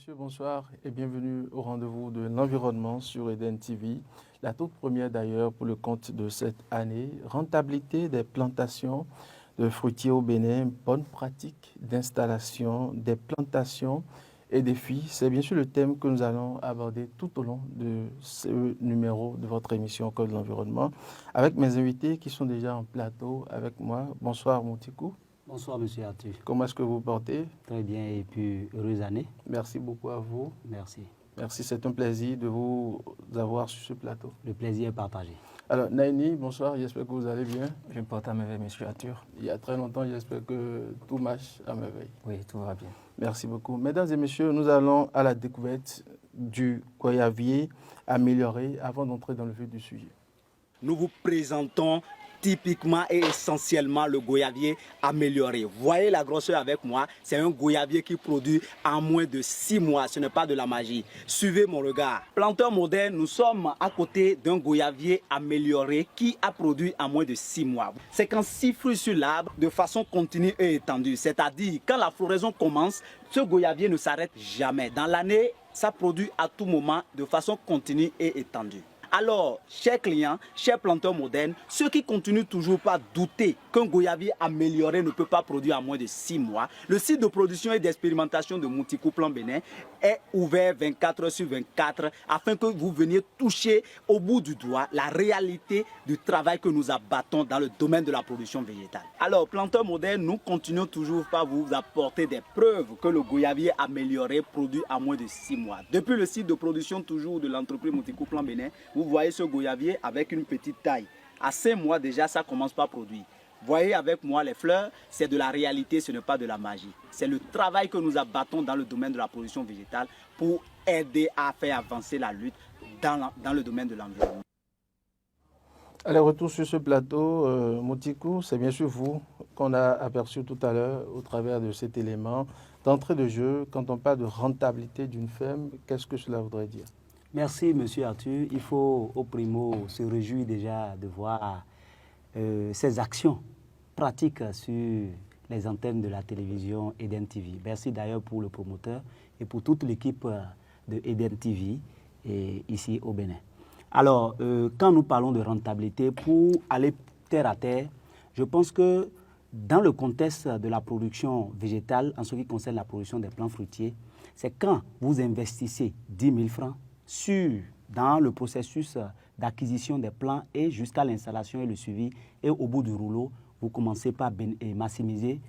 messieurs, bonsoir et bienvenue au rendez-vous de l'environnement sur Eden TV. La toute première d'ailleurs pour le compte de cette année, rentabilité des plantations de fruitiers au Bénin, bonne pratique d'installation des plantations et défis. C'est bien sûr le thème que nous allons aborder tout au long de ce numéro de votre émission au code de l'environnement avec mes invités qui sont déjà en plateau avec moi. Bonsoir Moutikou. Bonsoir, monsieur Arthur. Comment est-ce que vous portez? Très bien et puis heureuse année. Merci beaucoup à vous. Merci. Merci, c'est un plaisir de vous avoir sur ce plateau. Le plaisir est partagé. Alors, Naini, bonsoir, j'espère que vous allez bien. Je me porte à merveille, monsieur Arthur. Il y a très longtemps, j'espère que tout marche à merveille. Oui, tout va bien. Merci beaucoup. Mesdames et messieurs, nous allons à la découverte du goyavier amélioré avant d'entrer dans le vif du sujet. Nous vous présentons typiquement et essentiellement le goyavier amélioré. Voyez la grosseur avec moi, c'est un goyavier qui produit en moins de 6 mois, ce n'est pas de la magie. Suivez mon regard. Planteur moderne, nous sommes à côté d'un goyavier amélioré qui a produit en moins de 6 mois. C'est quand 6 fruits sur l'arbre de façon continue et étendue, c'est-à-dire quand la floraison commence, ce goyavier ne s'arrête jamais. Dans l'année, ça produit à tout moment de façon continue et étendue. Alors, chers clients, chers planteurs modernes, ceux qui continuent toujours pas à douter qu'un goyavier amélioré ne peut pas produire en moins de 6 mois, le site de production et d'expérimentation de Moutikou Plan Bénin est ouvert 24 heures sur 24 afin que vous veniez toucher au bout du doigt la réalité du travail que nous abattons dans le domaine de la production végétale. Alors, planteurs modernes, nous continuons toujours pas à vous apporter des preuves que le goyavier amélioré produit en moins de 6 mois. Depuis le site de production toujours de l'entreprise Moutikou Plan Bénin, vous voyez ce goyavier avec une petite taille. À 5 mois déjà, ça commence pas à produire. Voyez avec moi les fleurs, c'est de la réalité, ce n'est pas de la magie. C'est le travail que nous abattons dans le domaine de la production végétale pour aider à faire avancer la lutte dans le domaine de l'environnement. Allez, retour sur ce plateau, Moutikou, c'est bien sûr vous qu'on a aperçu tout à l'heure au travers de cet élément d'entrée de jeu. Quand on parle de rentabilité d'une ferme, qu'est-ce que cela voudrait dire? Merci, monsieur Arthur. Il faut au primo se réjouir déjà de voir ces actions pratiques sur les antennes de la télévision Eden TV. Merci d'ailleurs pour le promoteur et pour toute l'équipe de Eden TV et ici au Bénin. Alors, quand nous parlons de rentabilité, pour aller terre à terre, je pense que dans le contexte de la production végétale, en ce qui concerne la production des plants fruitiers, c'est quand vous investissez 10 000 francs dans le processus d'acquisition des plants et jusqu'à l'installation et le suivi. Et au bout du rouleau, vous commencez par maximiser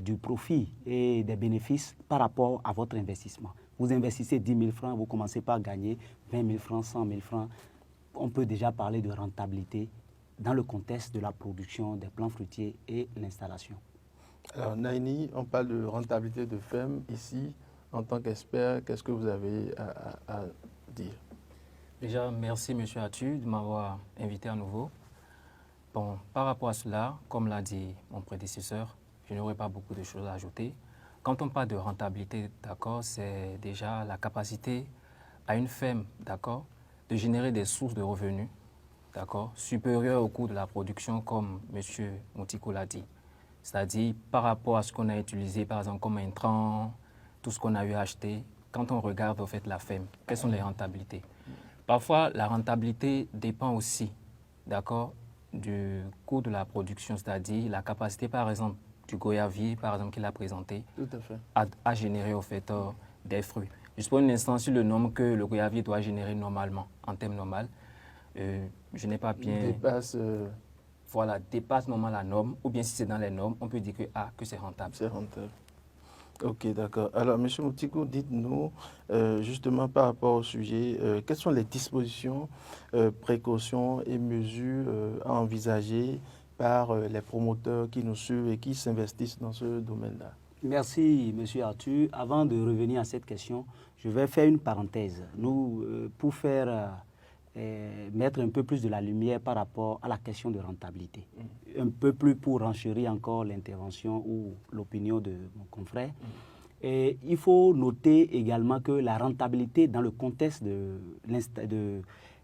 du profit et des bénéfices par rapport à votre investissement. Vous investissez 10 000 francs, vous commencez par gagner 20 000 francs, 100 000 francs. On peut déjà parler de rentabilité dans le contexte de la production des plants fruitiers et l'installation. Alors, Naini, on parle de rentabilité de ferme ici. En tant qu'expert, qu'est-ce que vous avez à dire? Déjà, merci, monsieur Arthur, de m'avoir invité à nouveau. Bon, par rapport à cela, comme l'a dit mon prédécesseur, je n'aurai pas beaucoup de choses à ajouter. Quand on parle de rentabilité, d'accord, c'est déjà la capacité à une ferme, d'accord, de générer des sources de revenus, d'accord, supérieures au coût de la production, comme monsieur Moutikou l'a dit. C'est-à-dire par rapport à ce qu'on a utilisé, par exemple, comme intrant, tout ce qu'on a eu à acheter, quand on regarde au fait la ferme, quelles sont les rentabilités? Parfois, la rentabilité dépend aussi, d'accord, du coût de la production, c'est-à-dire la capacité, par exemple, du goyavier, par exemple, qu'il a présenté, Tout à fait. à générer au fait des fruits. Juste pour un instant, sur le nombre que le goyavier doit générer normalement, en termes normaux, je n'ai pas bien... Voilà, dépasse normalement la norme, ou bien si c'est dans les normes, on peut dire que c'est rentable. C'est rentable. Ok, d'accord. Alors, M. Moutikou, dites-nous, justement par rapport au sujet, quelles sont les dispositions, précautions et mesures à envisager par les promoteurs qui nous suivent et qui s'investissent dans ce domaine-là? Merci, M. Arthur. Avant de revenir à cette question, je vais faire une parenthèse. Nous, pour mettre un peu plus de la lumière par rapport à la question de rentabilité. Un peu plus pour renchérir encore l'intervention ou l'opinion de mon confrère. Et il faut noter également que la rentabilité dans le contexte de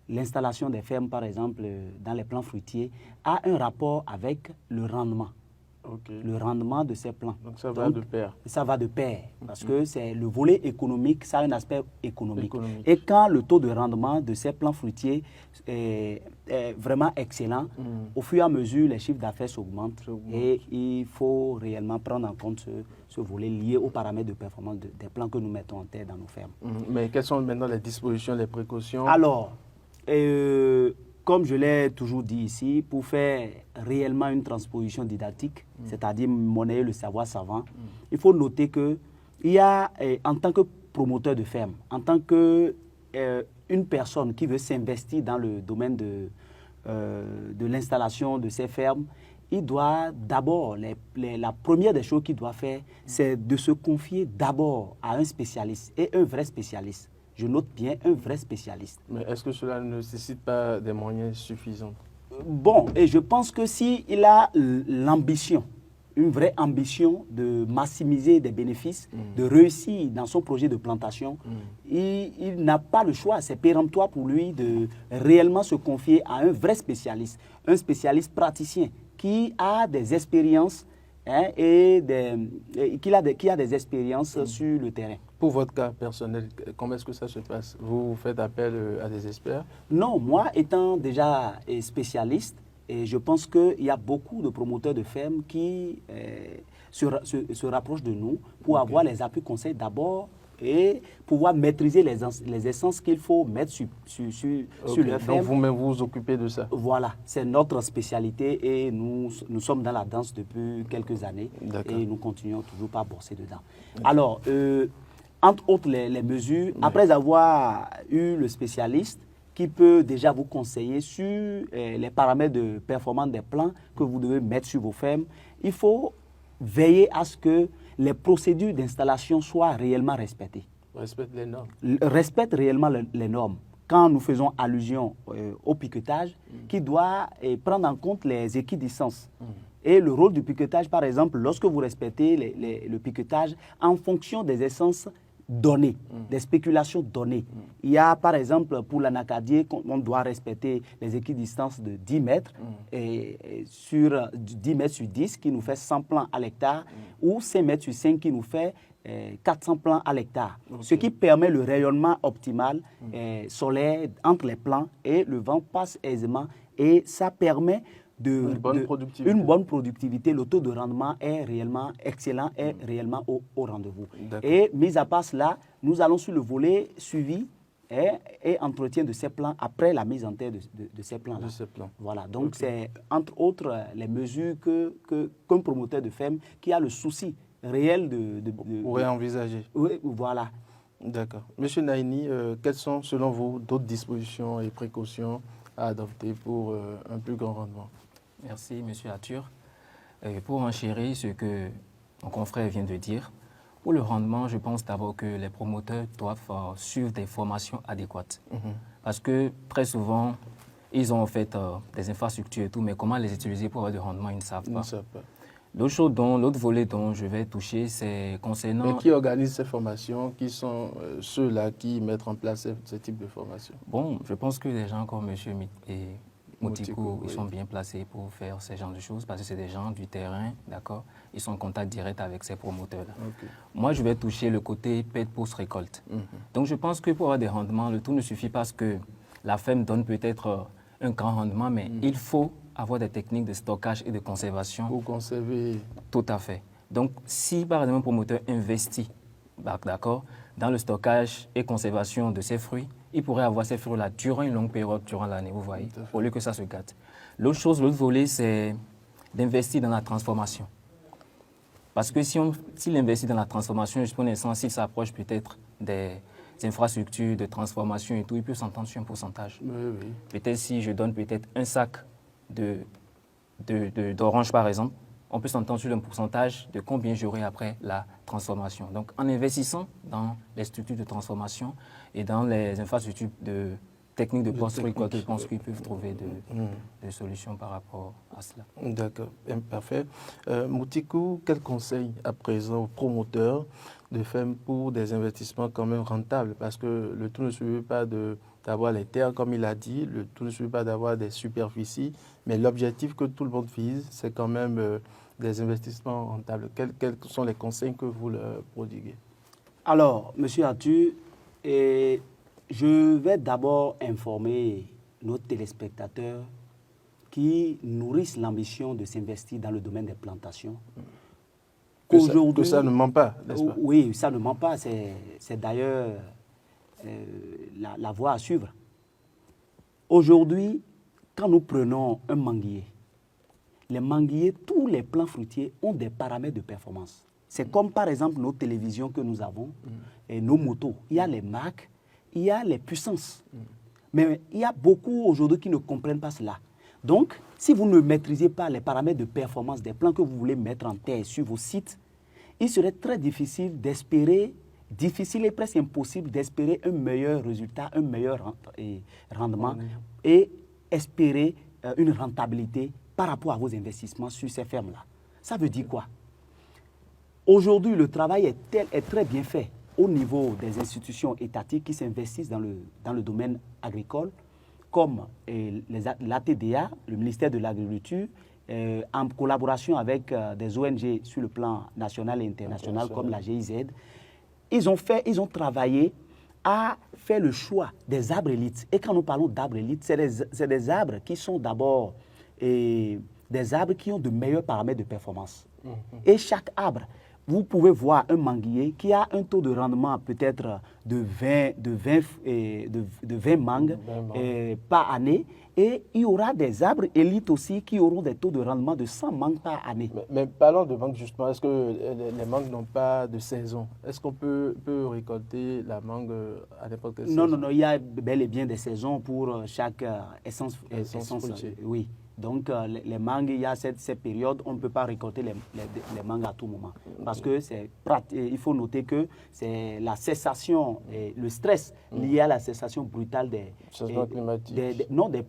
l'installation des fermes, par exemple, dans les plants fruitiers, a un rapport avec le rendement. le rendement de ces plants. Donc ça va de pair. Ça va de pair, parce que c'est le volet économique, ça a un aspect économique. Et quand le taux de rendement de ces plants fruitiers est vraiment excellent, au fur et à mesure, les chiffres d'affaires s'augmentent et il faut réellement prendre en compte ce volet lié aux paramètres de performance des plants que nous mettons en terre dans nos fermes. Mais quelles sont maintenant les dispositions, les précautions? Alors, comme je l'ai toujours dit ici, pour faire réellement une transposition didactique, c'est-à-dire monnayer le savoir savant, il faut noter qu'il y a, en tant que promoteur de ferme, en tant que une personne qui veut s'investir dans le domaine de l'installation de ces fermes, il doit d'abord, la première des choses qu'il doit faire, c'est de se confier d'abord à un spécialiste, et un vrai spécialiste. Je note bien un vrai spécialiste. Mais est-ce que cela ne nécessite pas des moyens suffisants? Bon, et je pense que s'il a l'ambition, une vraie ambition de maximiser des bénéfices, de réussir dans son projet de plantation, il n'a pas le choix. C'est péremptoire pour lui de réellement se confier à un vrai spécialiste, un spécialiste praticien qui a des expériences qui a des expériences sur le terrain. Pour votre cas personnel, comment est-ce que ça se passe? Vous faites appel à des experts? Non, moi étant déjà spécialiste, et je pense qu'il y a beaucoup de promoteurs de fermes qui se rapprochent de nous pour avoir les appuis conseils d'abord et pouvoir maîtriser les essences qu'il faut mettre sur leur ferme. Donc vous-même vous occupez de ça? Voilà, c'est notre spécialité et nous sommes dans la danse depuis quelques années et nous continuons toujours pas à bosser dedans. Alors, entre autres les mesures, après avoir eu le spécialiste qui peut déjà vous conseiller sur les paramètres de performance des plants que vous devez mettre sur vos fermes, il faut veiller à ce que les procédures d'installation soient réellement respectées. Respecte les normes. Respecte réellement les normes. Quand nous faisons allusion au piquetage, qui doit prendre en compte les équidistances. Et le rôle du piquetage, par exemple, lorsque vous respectez le piquetage en fonction des essences données, des spéculations données. Il y a, par exemple, pour l'anacadier, on doit respecter les équidistances de 10 mètres, sur 10 mètres sur 10, qui nous fait 100 plants à l'hectare, ou 5 mètres sur 5, qui nous fait 400 plants à l'hectare. Ce qui permet le rayonnement optimal solaire entre les plants et le vent passe aisément et ça permet une bonne productivité. Le taux de rendement est réellement excellent, est réellement au rendez-vous. Et mis à part cela, nous allons sur le volet suivi et entretien de ces plants après la mise en terre de ces plants-là. Voilà, donc c'est entre autres les mesures qu'un promoteur de ferme qui a le souci réel pourrait envisager. Oui, voilà. D'accord. Monsieur Naini, quelles sont selon vous d'autres dispositions et précautions à adopter pour un plus grand rendement? Merci, Monsieur Arthur. Pour enchérir ce que mon confrère vient de dire, pour le rendement, je pense d'abord que les promoteurs doivent suivre des formations adéquates. Parce que très souvent, ils ont en fait des infrastructures et tout, mais comment les utiliser pour avoir du rendement, ils ne savent pas. L'autre volet dont je vais toucher, c'est concernant... Mais qui organise ces formations? Qui sont ceux-là qui mettent en place ce type de formation? Bon, je pense que des gens comme M. Moutikou, ils sont bien placés pour faire ce genre de choses parce que c'est des gens du terrain, d'accord? Ils sont en contact direct avec ces promoteurs-là. Moi, je vais toucher le côté paie post-récolte. Donc, je pense que pour avoir des rendements, le tout ne suffit pas parce que la ferme donne peut-être un grand rendement, mais il faut avoir des techniques de stockage et de conservation. Pour conserver. Tout à fait. Donc, si par exemple un promoteur investit, d'accord, dans le stockage et conservation de ses fruits, il pourrait avoir ces fruits-là durant une longue période, durant l'année, vous voyez, au lieu que ça se gâte. L'autre volet, c'est d'investir dans la transformation. Parce que s'il investit dans la transformation, je pense que s'il s'approche peut-être des infrastructures de transformation et tout, il peut s'entendre sur un pourcentage. Peut-être si je donne peut-être un sac d'orange, par exemple, on peut s'entendre sur un pourcentage de combien j'aurai après la transformation. Donc, en investissant dans les structures de transformation et dans les infrastructures de techniques de post-récolte, je pense qu'ils peuvent trouver des solutions par rapport à cela. D'accord, parfait. Moutikou, quel conseil à présent aux promoteurs de fermes pour des investissements quand même rentables? Parce que le tout ne suffit pas d'avoir les terres, comme il a dit, le tout ne suffit pas d'avoir des superficies, mais l'objectif que tout le monde vise, c'est quand même des investissements rentables? Quels sont les conseils que vous leur prodiguez? Alors, Monsieur Arthur, je vais d'abord informer nos téléspectateurs qui nourrissent l'ambition de s'investir dans le domaine des plantations. Que ça ne ment pas, n'est-ce pas? Oui, ça ne ment pas. C'est d'ailleurs la voie à suivre. Aujourd'hui, quand nous prenons un manguier, les manguiers, tous les plants fruitiers ont des paramètres de performance. C'est comme par exemple nos télévisions que nous avons et nos motos. Il y a les marques, il y a les puissances. Mais il y a beaucoup aujourd'hui qui ne comprennent pas cela. Donc, si vous ne maîtrisez pas les paramètres de performance des plants que vous voulez mettre en terre sur vos sites, il serait très difficile d'espérer, difficile et presque impossible d'espérer un meilleur résultat, un meilleur rendement et espérer une rentabilité par rapport à vos investissements sur ces fermes-là. Ça veut dire quoi? Aujourd'hui, le travail est très bien fait au niveau des institutions étatiques qui s'investissent dans le domaine agricole, comme l'ATDA, le ministère de l'Agriculture, en collaboration avec des ONG sur le plan national et international, comme la GIZ. Ils ont travaillé à faire le choix des arbres élites. Et quand nous parlons d'arbres élites, c'est des arbres qui sont d'abord des arbres qui ont de meilleurs paramètres de performance. Et chaque arbre, vous pouvez voir un manguier qui a un taux de rendement peut-être de 20 mangues par année. Et il y aura des arbres élites aussi qui auront des taux de rendement de 100 mangues par année. Mais parlons de mangue justement. Est-ce que les mangues n'ont pas de saison? Est-ce qu'on peut récolter la mangue à n'importe quelle saison? Non, il y a bel et bien des saisons pour chaque essence fruitière. Oui. Donc, les mangues, il y a cette période, on ne peut pas récolter les mangues à tout moment. Parce que il faut noter que c'est la cessation, le stress lié à la cessation brutale des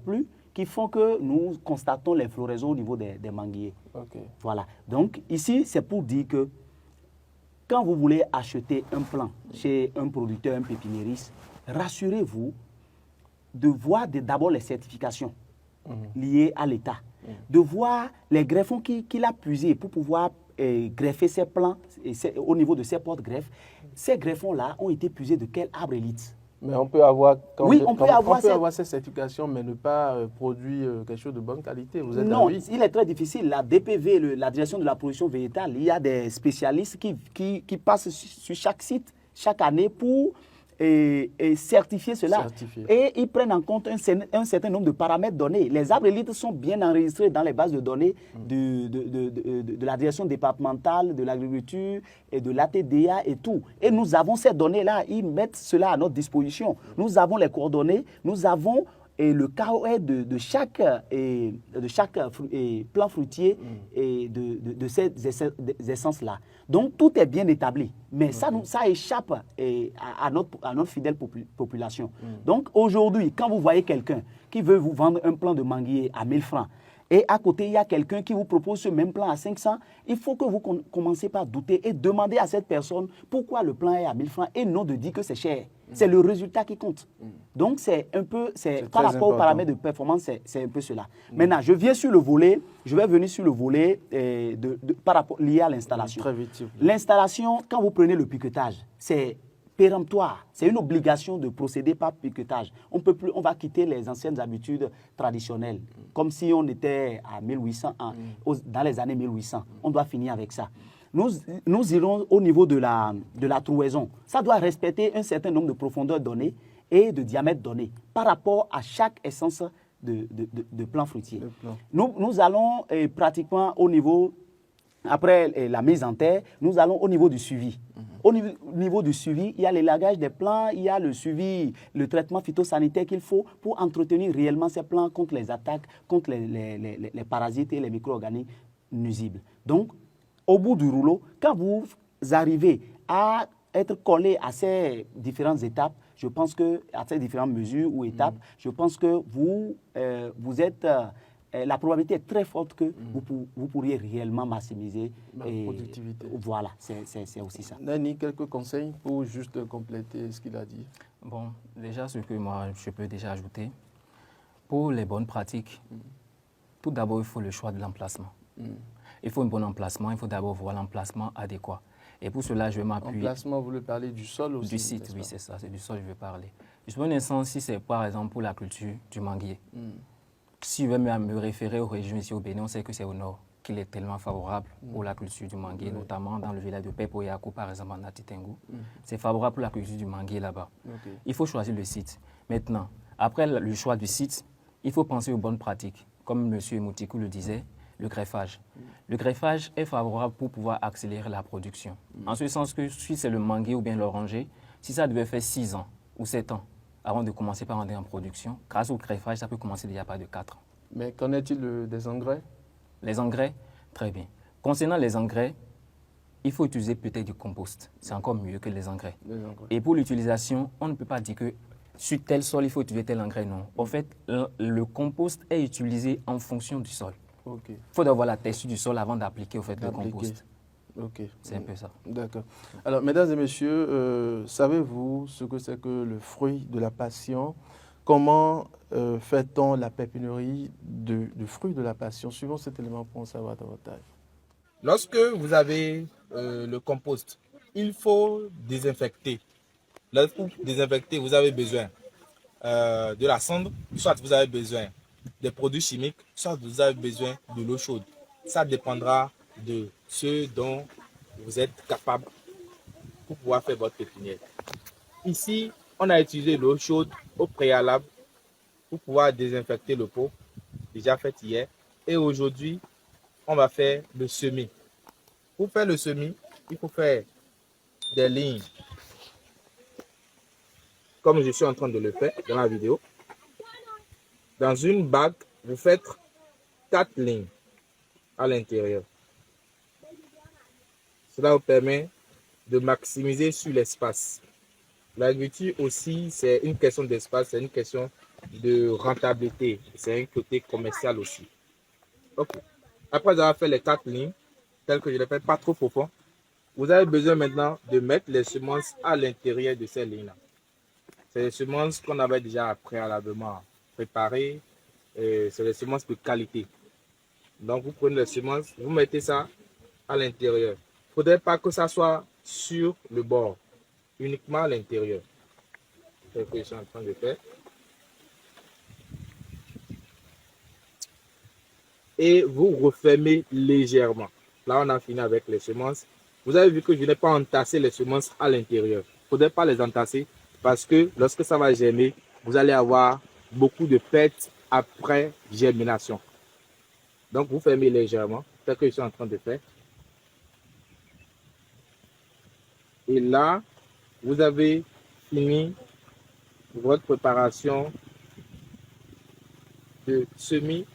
pluies qui font que nous constatons les floraisons au niveau des manguiers. Okay. Voilà. Donc, ici, c'est pour dire que quand vous voulez acheter un plant chez un producteur, un pépiniériste, rassurez-vous de voir d'abord les certifications liées à l'État, de voir les greffons qu'il a puisés pour pouvoir greffer ses plants au niveau de ses porte-greffes. Ces greffons-là ont été puisés de quel arbre élite? Mais on peut avoir, on peut avoir ces certifications, mais ne pas produire quelque chose de bonne qualité. Vous êtes non, il est très difficile. La DPV, la direction de la production végétale, il y a des spécialistes qui passent sur chaque site chaque année pour certifier cela. Et ils prennent en compte un certain nombre de paramètres donnés. Les arbres élites sont bien enregistrés dans les bases de données de la direction départementale, de l'agriculture et de l'ATDA et tout. Et nous avons ces données-là, ils mettent cela à notre disposition. Nous avons les coordonnées, nous avons le KOR de chaque plant fruitier et de ces essences-là. Donc, tout est bien établi. Mais ça échappe à notre fidèle population. Donc, aujourd'hui, quand vous voyez quelqu'un qui veut vous vendre un plant de manguier à 1000 francs, et à côté, il y a quelqu'un qui vous propose ce même plan à 500, il faut que vous commencez par douter et demander à cette personne pourquoi le plan est à 1000 francs et non de dire que c'est cher. C'est le résultat qui compte. Donc, c'est un peu, par rapport aux paramètres de performance, c'est un peu cela. Maintenant, je vais venir sur le volet par rapport, lié à l'installation. L'installation, quand vous prenez le piquetage, c'est péremptoire. C'est une obligation de procéder par piquetage. On va quitter les anciennes habitudes traditionnelles, comme si on était à 1800, dans les années 1800. On doit finir avec ça. Nous irons au niveau de la trouaison. Ça doit respecter un certain nombre de profondeurs données et de diamètre donné par rapport à chaque essence de plant fruitier. Nous allons pratiquement au niveau, après la mise en terre, nous allons au niveau du suivi. Au niveau du suivi, il y a l'élagage des plants, il y a le suivi, le traitement phytosanitaire qu'il faut pour entretenir réellement ces plants contre les attaques, contre les parasites et les micro-organismes nuisibles. Donc, au bout du rouleau, quand vous arrivez à être collé à ces différentes étapes, je pense que, à ces différentes mesures ou étapes, je pense que vous êtes... la probabilité est très forte que vous pourriez réellement maximiser la productivité. Voilà, c'est aussi ça. Nani, quelques conseils pour juste compléter ce qu'il a dit? Bon, déjà, ce que moi, je peux déjà ajouter, pour les bonnes pratiques, tout d'abord, il faut le choix de l'emplacement. Il faut un bon emplacement. Il faut d'abord voir l'emplacement adéquat. Et pour cela, je vais m'appuyer. Emplacement, vous voulez parler du sol aussi? Du site, oui, c'est ça. C'est du sol que je vais parler. Je prends un instance, si c'est par exemple pour la culture du manguier. Si je vais me référer aux régions ici au Bénin, on sait que c'est au nord qu'il est tellement favorable pour la culture du manguier, notamment dans le village de Pepoyako, par exemple, en Atitengu. C'est favorable pour la culture du manguier là-bas. Il faut choisir le site. Maintenant, après le choix du site, il faut penser aux bonnes pratiques. Comme M. Moutikou le disait, le greffage. Le greffage est favorable pour pouvoir accélérer la production. En ce sens que si c'est le manguier ou bien l'oranger, si ça devait faire 6 ans ou 7 ans avant de commencer par entrer en production, grâce au greffage, ça peut commencer déjà par de 4 ans. Mais qu'en est-il des engrais? Les engrais, très bien. Concernant les engrais, il faut utiliser peut-être du compost. C'est encore mieux que les engrais. Et pour l'utilisation, on ne peut pas dire que sur tel sol, il faut utiliser tel engrais, non. En fait, le compost est utilisé en fonction du sol. Il faut avoir la texture du sol avant d'appliquer au fait le compost. C'est un peu ça. D'accord. Alors, mesdames et messieurs, savez-vous ce que c'est que le fruit de la passion? Comment fait-on la pépinerie du fruit de la passion? Suivons cet élément pour en savoir davantage. Lorsque vous avez le compost, il faut désinfecter. Lorsque vous désinfectez, vous avez besoin de la cendre, soit vous avez besoin des produits chimiques, soit vous avez besoin de l'eau chaude. Ça dépendra de ce dont vous êtes capable pour pouvoir faire votre pépinière. Ici, on a utilisé l'eau chaude au préalable pour pouvoir désinfecter le pot, déjà fait hier. Et aujourd'hui, on va faire le semis. Pour faire le semis, il faut faire des lignes, comme je suis en train de le faire dans la vidéo. Dans une bague, vous faites 4 lignes à l'intérieur. Cela vous permet de maximiser sur l'espace. L'agriculture aussi, c'est une question d'espace, c'est une question de rentabilité. C'est un côté commercial aussi. Okay. Après avoir fait les 4 lignes, telles que je l'ai fait, pas trop profond, vous avez besoin maintenant de mettre les semences à l'intérieur de ces lignes-là. C'est les semences qu'on avait déjà préalablement préparées. C'est les semences de qualité. Donc vous prenez les semences, vous mettez ça à l'intérieur. Il ne faudrait pas que ça soit sur le bord, uniquement à l'intérieur. C'est ce que je suis en train de faire. Et vous refermez légèrement. Là, on a fini avec les semences. Vous avez vu que je n'ai pas entassé les semences à l'intérieur. Il ne faudrait pas les entasser parce que lorsque ça va germer, vous allez avoir beaucoup de pertes après germination. Donc, vous fermez légèrement. C'est ce que je suis en train de faire. Et là, vous avez fini votre préparation de semis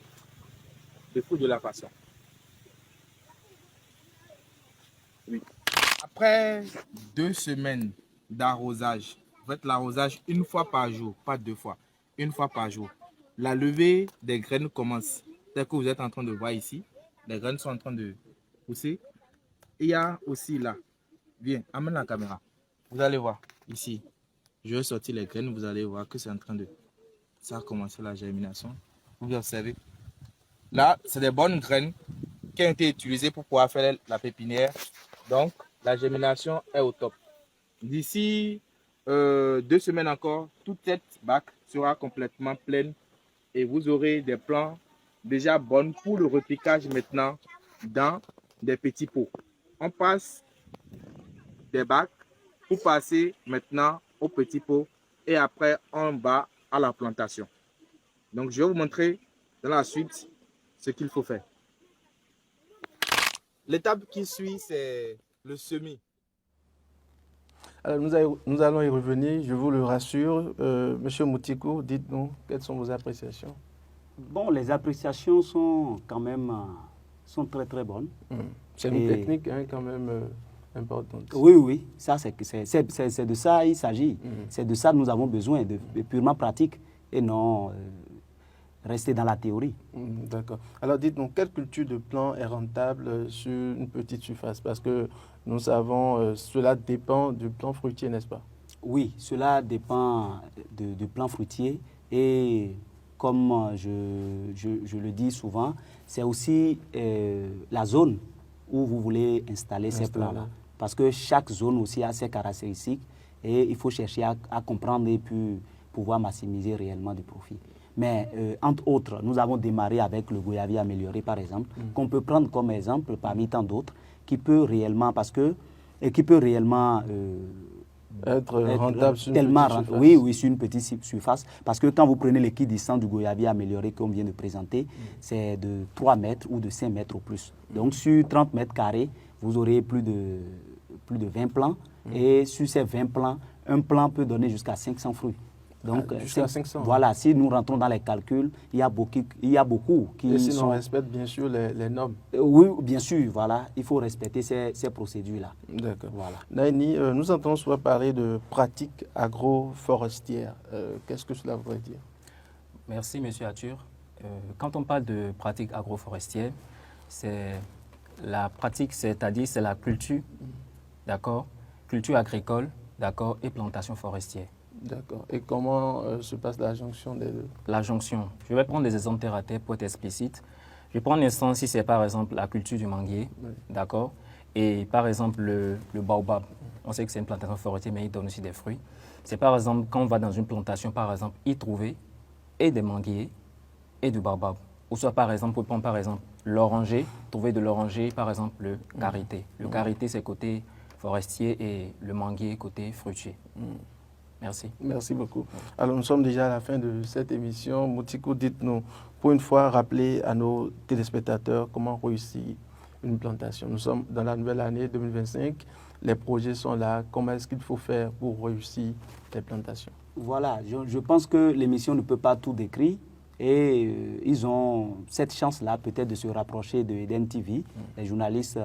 de fruits de la passion. Oui. Après 2 semaines d'arrosage, vous faites l'arrosage une fois par jour, pas 2 fois, une fois par jour. La levée des graines commence. Tel que vous êtes en train de voir ici, les graines sont en train de pousser. Et il y a aussi là, viens, amène la caméra. Vous allez voir ici, je vais sortir les graines, vous allez voir que c'est en train de... Ça a commencé la germination. Vous observez. Là, c'est des bonnes graines qui ont été utilisées pour pouvoir faire la pépinière. Donc, la germination est au top. D'ici 2 semaines encore, toute cette bac sera complètement pleine et vous aurez des plants déjà bonnes pour le repiquage maintenant dans des petits pots. On passe des bacs pour passer maintenant aux petits pots et après on va à la plantation. Donc, je vais vous montrer dans la suite ce qu'il faut faire. L'étape qui suit, c'est le semis. Alors, nous allons y revenir, je vous le rassure. Monsieur Moutikou, dites-nous, quelles sont vos appréciations? Bon, les appréciations sont quand même sont très très bonnes. C'est une technique quand même importante. Oui, oui, ça c'est de ça il s'agit. C'est de ça que nous avons besoin, de purement pratique et non rester dans la théorie. D'accord. Alors dites-nous, quelle culture de plants est rentable sur une petite surface? Parce que nous savons, cela dépend du plant fruitier, n'est-ce pas? Oui, cela dépend du plant fruitier et comme je le dis souvent, c'est aussi la zone où vous voulez installer ces plants-là. Parce que chaque zone aussi a ses caractéristiques et il faut chercher à comprendre et puis pouvoir maximiser réellement du profit. Mais entre autres, nous avons démarré avec le goyavier amélioré, par exemple, qu'on peut prendre comme exemple parmi tant d'autres, qui peut réellement, être rentable sur une petite surface. Oui, sur une petite surface. Parce que quand vous prenez l'équidistance du goyavier amélioré qu'on vient de présenter, c'est de 3 mètres ou de 5 mètres au plus. Donc sur 30 mètres carrés, vous aurez plus de 20 plants. Et sur ces 20 plants, un plant peut donner jusqu'à 500 fruits. Donc, jusqu'à 500. Voilà, si nous rentrons dans les calculs, il y a beaucoup qui et si on respecte bien sûr les normes. Oui, bien sûr, voilà, il faut respecter ces procédures-là. D'accord. Voilà. Naini, nous entendons souvent parler de pratiques agroforestières. Qu'est-ce que cela veut dire? Merci, M. Arthur. Quand on parle de pratiques agroforestières, c'est la pratique, c'est-à-dire c'est la culture, d'accord, culture agricole, d'accord, et plantation forestière. D'accord. Et comment se passe la jonction des deux? La jonction. Je vais prendre des exemples terre à terre pour être explicite. Je prends un instance si c'est par exemple la culture du manguier, d'accord, et par exemple le baobab. On sait que c'est une plantation forestière, mais il donne aussi des fruits. C'est par exemple quand on va dans une plantation, par exemple, y trouver et des manguiers et du baobab. Ou soit par exemple, on peut prendre par exemple l'oranger, trouver de l'oranger, par exemple le karité. Le karité, c'est côté forestier et le manguier côté fruitier. Merci. Merci beaucoup. Alors, nous sommes déjà à la fin de cette émission. Moutiko, dites-nous, pour une fois, rappelez à nos téléspectateurs comment réussir une plantation. Nous sommes dans la nouvelle année 2025. Les projets sont là. Comment est-ce qu'il faut faire pour réussir les plantations? Voilà, je pense que l'émission ne peut pas tout décrire. Et ils ont cette chance-là peut-être de se rapprocher de Eden TV, les journalistes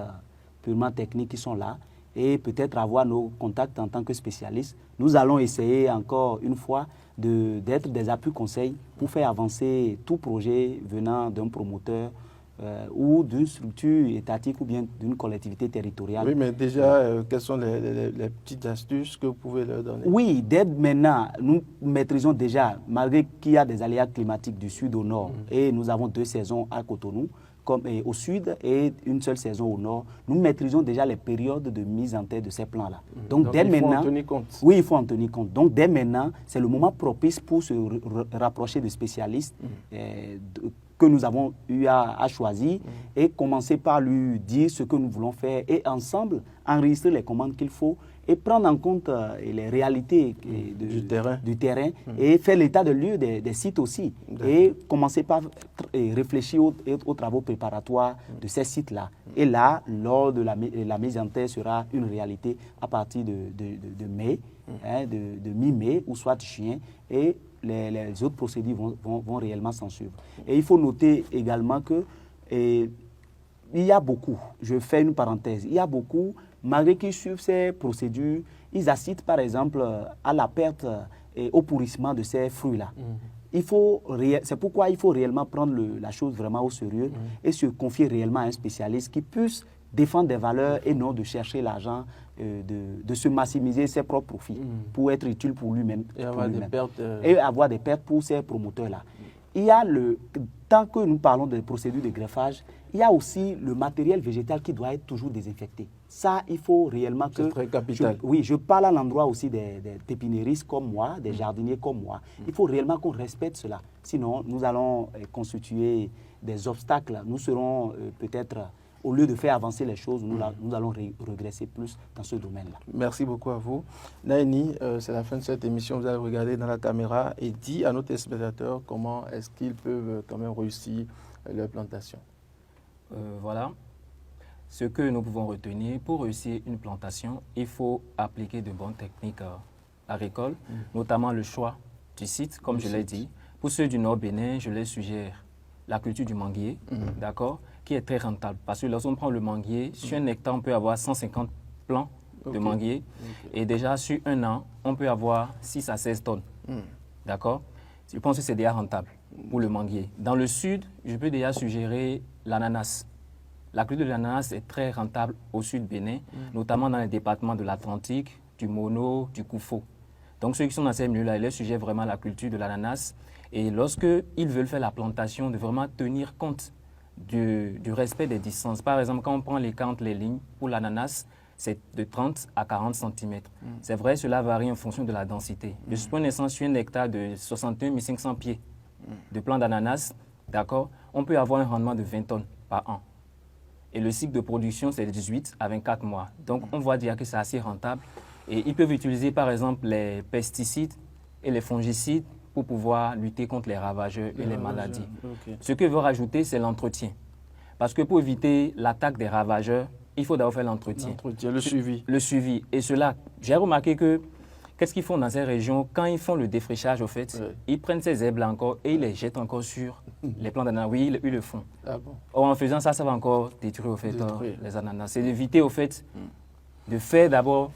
purement techniques qui sont là, et peut-être avoir nos contacts en tant que spécialistes. Nous allons essayer encore une fois d'être des appuis conseils pour faire avancer tout projet venant d'un promoteur ou d'une structure étatique ou bien d'une collectivité territoriale. Oui, mais déjà, quelles sont les petites astuces que vous pouvez leur donner? Oui, dès maintenant, nous maîtrisons déjà, malgré qu'il y a des aléas climatiques du sud au nord, et nous avons 2 saisons à Cotonou, comme au sud et une seule saison au nord, nous maîtrisons déjà les périodes de mise en terre de ces plans-là. Donc dès il maintenant, faut en tenir compte. Oui, il faut en tenir compte. Donc dès maintenant, c'est le moment propice pour se rapprocher de spécialistes que nous avons eu à choisir et commencer par lui dire ce que nous voulons faire et ensemble enregistrer les commandes qu'il faut et prendre en compte les réalités du terrain et faire l'état de lieu des sites aussi. Et commencer par réfléchir aux travaux préparatoires de ces sites-là. Et là, lors de la mise en terre sera une réalité à partir de mai, de mi-mai ou soit juin, et les autres procédures vont réellement s'en suivre. Et il faut noter également que il y a beaucoup, je fais une parenthèse, il y a beaucoup, malgré qu'ils suivent ces procédures, ils assistent par exemple à la perte et au pourrissement de ces fruits-là. C'est pourquoi il faut réellement prendre la chose vraiment au sérieux et se confier réellement à un spécialiste qui puisse défendre des valeurs et non de chercher l'argent, de se maximiser ses propres profits pour être utile pour lui-même. Et avoir des pertes. Et avoir des pertes pour ces promoteurs-là. Il y a tant que nous parlons des procédures de greffage, il y a aussi le matériel végétal qui doit être toujours désinfecté. Ça, il faut réellement que... C'est très capital. Je parle à l'endroit aussi des pépinéristes comme moi, des jardiniers comme moi. Il faut réellement qu'on respecte cela. Sinon, nous allons constituer des obstacles. Nous serons peut-être... Au lieu de faire avancer les choses, nous allons regresser plus dans ce domaine-là. Merci beaucoup à vous. Naini, c'est la fin de cette émission. Vous allez regarder dans la caméra et dire à nos téléspectateurs comment est-ce qu'ils peuvent quand même réussir leur plantation. Voilà. Ce que nous pouvons retenir, pour réussir une plantation, il faut appliquer de bonnes techniques agricoles, notamment le choix du site, comme je l'ai dit. Pour ceux du Nord Bénin, je les suggère la culture du manguier, d'accord, qui est très rentable. Parce que lorsqu'on prend le manguier, sur un hectare, on peut avoir 150 plants de manguier. Et déjà, sur un an, on peut avoir 6 à 16 tonnes. D'accord? Je pense que c'est déjà rentable pour le manguier. Dans le sud, je peux déjà suggérer l'ananas. La culture de l'ananas est très rentable au sud Bénin, notamment dans les départements de l'Atlantique, du Mono, du Koufo. Donc ceux qui sont dans ces milieux-là, ils suggèrent vraiment la culture de l'ananas. Et lorsqu'ils veulent faire la plantation, de vraiment tenir compte du respect des distances. Par exemple, quand on prend les cas entre les lignes, pour l'ananas, c'est de 30 à 40 cm. C'est vrai, cela varie en fonction de la densité. Je suis point naissance sur un hectare de 61 500 pieds de plant d'ananas, d'accord, on peut avoir un rendement de 20 tonnes par an. Et le cycle de production, c'est de 18 à 24 mois. Donc, on voit dire que c'est assez rentable. Et ils peuvent utiliser, par exemple, les pesticides et les fongicides pour pouvoir lutter contre les ravageurs et les maladies. Okay. Ce que je veux rajouter, c'est l'entretien. Parce que pour éviter l'attaque des ravageurs, il faut d'abord faire l'entretien. L'entretien, le suivi. Le suivi. Et cela, j'ai remarqué que, qu'est-ce qu'ils font dans ces régions? Quand ils font le défrichage, au fait, ils prennent ces herbes-là encore et ils les jettent encore sur les plants d'ananas. Oui, ils le font. Ah bon? Or, en faisant ça, ça va encore détruire, au fait, les ananas. C'est d'éviter, au fait, de faire d'abord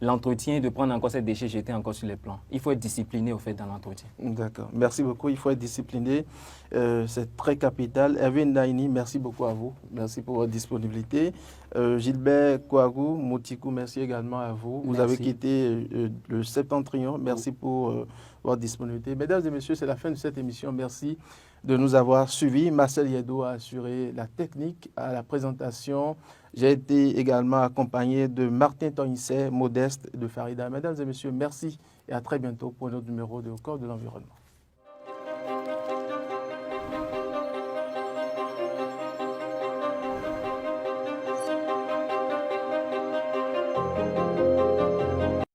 l'entretien, de prendre encore ces déchets jetés encore sur les plants. Il faut être discipliné, au fait, dans l'entretien. D'accord. Merci beaucoup. Il faut être discipliné. C'est très capital. Hervé Ndaini, merci beaucoup à vous. Merci pour votre disponibilité. Gilbert Kouagou, Moutikou, merci également à vous. Vous avez quitté le Septentrion. Merci pour votre disponibilité. Mesdames et messieurs, c'est la fin de cette émission. Merci de nous avoir suivis. Marcel Yedo a assuré la technique à la présentation. J'ai été également accompagné de Martin Tonissé, Modeste de Farida. Mesdames et messieurs, merci et à très bientôt pour un autre numéro de Au cœur de l'environnement.